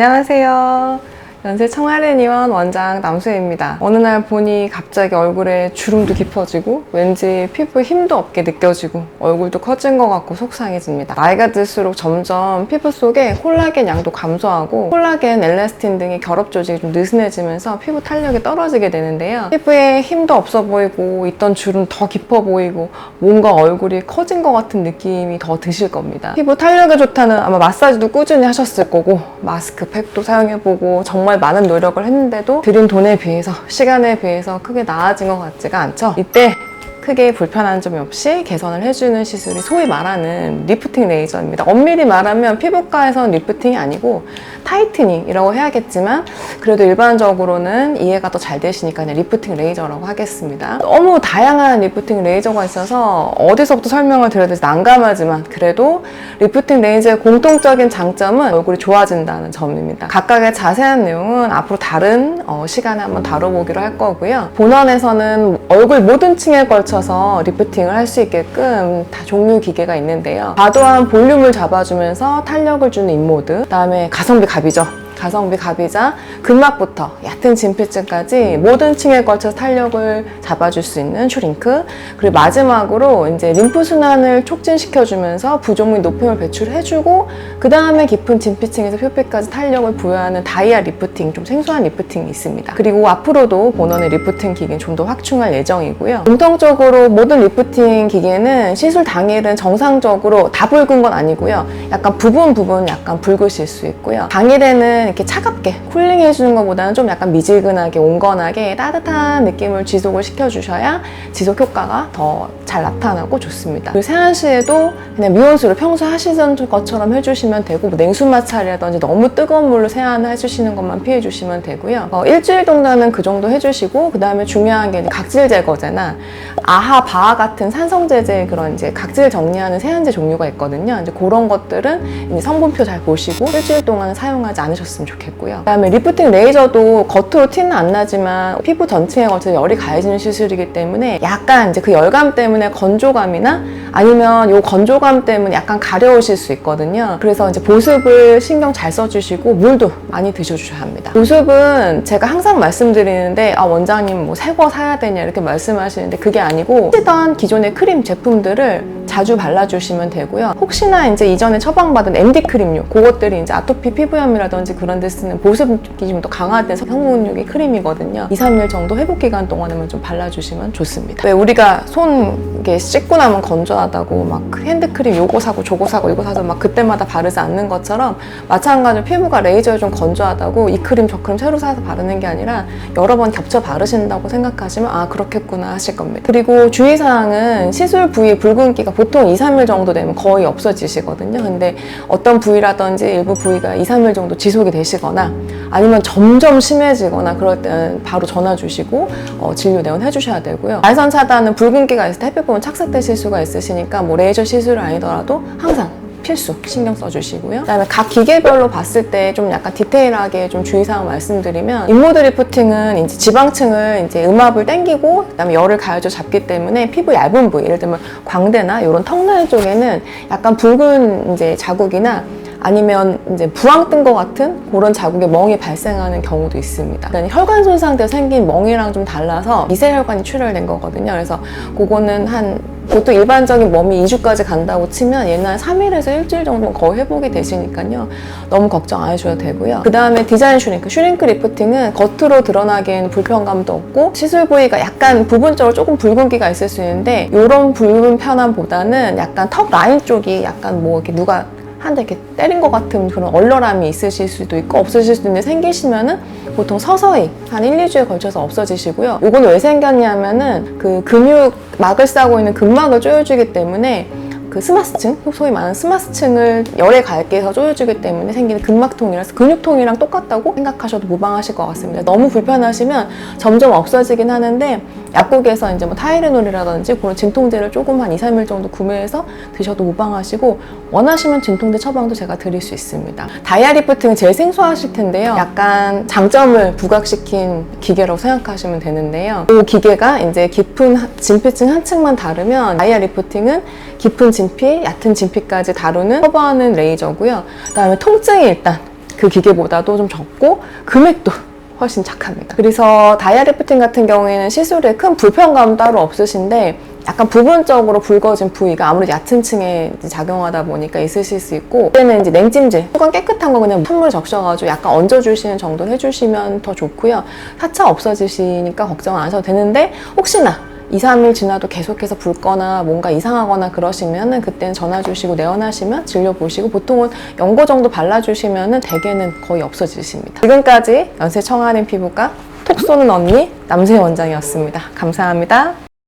안녕하세요. 연세 청아렌의원 원장 남수혜입니다. 어느 날 보니 갑자기 얼굴에 주름도 깊어지고 왠지 피부에 힘도 없게 느껴지고 얼굴도 커진 것 같고 속상해집니다. 나이가 들수록 점점 피부 속에 콜라겐 양도 감소하고 콜라겐, 엘라스틴 등의 결합 조직이 좀 느슨해지면서 피부 탄력이 떨어지게 되는데요. 피부에 힘도 없어 보이고 있던 주름 더 깊어 보이고 뭔가 얼굴이 커진 것 같은 느낌이 더 드실 겁니다. 피부 탄력에 좋다는 아마 마사지도 꾸준히 하셨을 거고 마스크팩도 사용해보고 정말 많은 노력을 했는데도 들인 돈에 비해서 시간에 비해서 크게 나아진 것 같지가 않죠. 이때 크게 불편한 점이 없이 개선을 해주는 시술이 소위 말하는 리프팅 레이저입니다. 엄밀히 말하면 피부과에서는 리프팅이 아니고 타이트닝이라고 해야겠지만 그래도 일반적으로는 이해가 더 잘 되시니까 그냥 리프팅 레이저라고 하겠습니다. 너무 다양한 리프팅 레이저가 있어서 어디서부터 설명을 드려야 될지 난감하지만 그래도 리프팅 레이저의 공통적인 장점은 얼굴이 좋아진다는 점입니다. 각각의 자세한 내용은 앞으로 다른 시간에 한번 다뤄보기로 할 거고요. 본원에서는 얼굴 모든 층에 걸쳐서 리프팅을 할 수 있게끔 다 종류 기계가 있는데요. 과도한 볼륨을 잡아주면서 탄력을 주는 인모드, 그다음에 가성비 갑이죠. 가성비 갑이자 근막부터 얕은 진피층까지 모든 층에 걸쳐서 탄력을 잡아줄 수 있는 슈링크, 그리고 마지막으로 이제 림프 순환을 촉진시켜주면서 부종물 노폐물 배출해주고 그 다음에 깊은 진피층에서 표피까지 탄력을 부여하는 다이아 리프팅, 좀 생소한 리프팅이 있습니다. 그리고 앞으로도 본원의 리프팅 기계는 좀 더 확충할 예정이고요. 공통적으로 모든 리프팅 기계는 시술 당일은 정상적으로 다 붉은 건 아니고요. 약간 부분 약간 붉으실 수 있고요. 당일에는 이렇게 차갑게 쿨링 해주는 것보다는 좀 약간 미지근하게 온건하게 따뜻한 느낌을 지속을 시켜주셔야 지속 효과가 더 잘 나타나고 좋습니다. 그리고 세안 시에도 그냥 미온수로 평소 하시던 것처럼 해주시면 되고 뭐 냉수 마찰이라든지 너무 뜨거운 물로 세안을 해주시는 것만 피해 주시면 되고요. 일주일 정도는 그 정도 해주시고 그 다음에 중요한 게 각질 제거제나 아하, 바하 같은 산성제제 그런 이제 각질 정리하는 세안제 종류가 있거든요. 이제 그런 것들은 이제 성분표 잘 보시고 일주일 동안 사용하지 않으셨으면 좋겠고요. 그 다음에 리프팅 레이저도 겉으로 티는 안 나지만 피부 전층에 걸쳐 열이 가해지는 시술이기 때문에 약간 이제 그 열감 때문에 건조감이나 아니면 요 건조감 때문에 약간 가려우실 수 있거든요. 그래서 이제 보습을 신경 잘 써주시고 물도 많이 드셔주셔야 합니다. 보습은 제가 항상 말씀드리는데 원장님 뭐 새 거 사야 되냐 이렇게 말씀하시는데 그게 아니고 쓰던 기존의 크림 제품들을 자주 발라주시면 되고요. 혹시나 이제 이전에 처방받은 MD 크림류 그것들이 이제 아토피 피부염이라든지 그런 데 쓰는 보습이 좀 더 강화된 성분유의 크림이거든요. 2, 3일 정도 회복 기간 동안에만 좀 발라주시면 좋습니다. 왜 우리가 손 이렇게 씻고 나면 건조하다고 막 핸드크림 요거 사고 저거 사고 이거 사서 막 그때마다 바르지 않는 것처럼 마찬가지로 피부가 레이저에 좀 건조하다고 이 크림 저 크림 새로 사서 바르는 게 아니라 여러 번 겹쳐 바르신다고 생각하시면 아 그렇겠구나 하실 겁니다. 그리고 주의사항은 시술 부위 붉은기가 보통 2, 3일 정도 되면 거의 없어지시거든요. 근데 어떤 부위라든지 일부 부위가 2, 3일 정도 지속이 되시거나 아니면 점점 심해지거나 그럴 때는 바로 전화 주시고 진료 내원해 주셔야 되고요. 자외선 차단은 붉은기가 있을 때 햇빛 보면 착색되실 수가 있으시니까 뭐 레이저 시술이 아니더라도 항상 필수 신경 써주시고요. 그다음에 각 기계별로 봤을 때 좀 약간 디테일하게 좀 주의사항 말씀드리면 인모드 리프팅은 이제 지방층을 이제 음압을 당기고 그다음에 열을 가해져 잡기 때문에 피부 얇은 부위, 예를 들면 광대나 이런 턱날 쪽에는 약간 붉은 이제 자국이나 아니면 이제 부항 뜬 것 같은 그런 자국에 멍이 발생하는 경우도 있습니다. 그러니까 혈관 손상 때 생긴 멍이랑 좀 달라서 미세혈관이 출혈된 거거든요. 그래서 그거는 보통 일반적인 멍이 2주까지 간다고 치면 얘는 한 3일에서 일주일 정도는 거의 회복이 되시니까요. 너무 걱정 안 해주셔도 되고요. 그 다음에 디자인 슈링크 리프팅은 겉으로 드러나기에는 불편감도 없고 시술 부위가 약간 부분적으로 조금 붉은기가 있을 수 있는데 이런 붉은 편함보다는 약간 턱 라인 쪽이 약간 뭐 이렇게 누가 한 대 이렇게 때린 것 같은 그런 얼얼함이 있으실 수도 있고 없으실 수도 있는데 생기시면은 보통 서서히 한 1, 2주에 걸쳐서 없어지시고요. 이건 왜 생겼냐면은 그 근육막을 싸고 있는 근막을 조여주기 때문에 그 스마스층, 소위 말하는 스마스층을 열에 가게 해서 조여주기 때문에 생기는 근막통이라서 근육통이랑 똑같다고 생각하셔도 무방하실 것 같습니다. 너무 불편하시면 점점 없어지긴 하는데 약국에서 이제 뭐 타이레놀이라든지 그런 진통제를 조금 한 2, 3일 정도 구매해서 드셔도 무방하시고 원하시면 진통제 처방도 제가 드릴 수 있습니다. 다이아 리프팅은 제일 생소하실 텐데요. 약간 장점을 부각시킨 기계라고 생각하시면 되는데요. 이 기계가 이제 깊은 진피층 한 층만 다루면 다이아 리프팅은 깊은 진피, 얕은 진피까지 다루는 커버하는 레이저고요. 그다음에 통증이 일단 그 기계보다도 좀 적고 금액도 훨씬 착합니다. 그래서 다이아 리프팅 같은 경우에는 시술에 큰 불편감 따로 없으신데 약간 부분적으로 붉어진 부위가 아무래도 얕은 층에 작용하다 보니까 있으실 수 있고, 그때는 이제 냉찜질, 수건 깨끗한 거 그냥 찬물 적셔가지고 약간 얹어주시는 정도 해주시면 더 좋고요. 타차 없어지시니까 걱정 안 하셔도 되는데, 혹시나 2-3일 지나도 계속해서 붉거나 뭔가 이상하거나 그러시면은 그때는 전화 주시고 내원하시면 진료 보시고, 보통은 연고 정도 발라주시면은 대개는 거의 없어지십니다. 지금까지 연세 청아린 피부과 톡 쏘는 언니 남수혜 원장이었습니다. 감사합니다.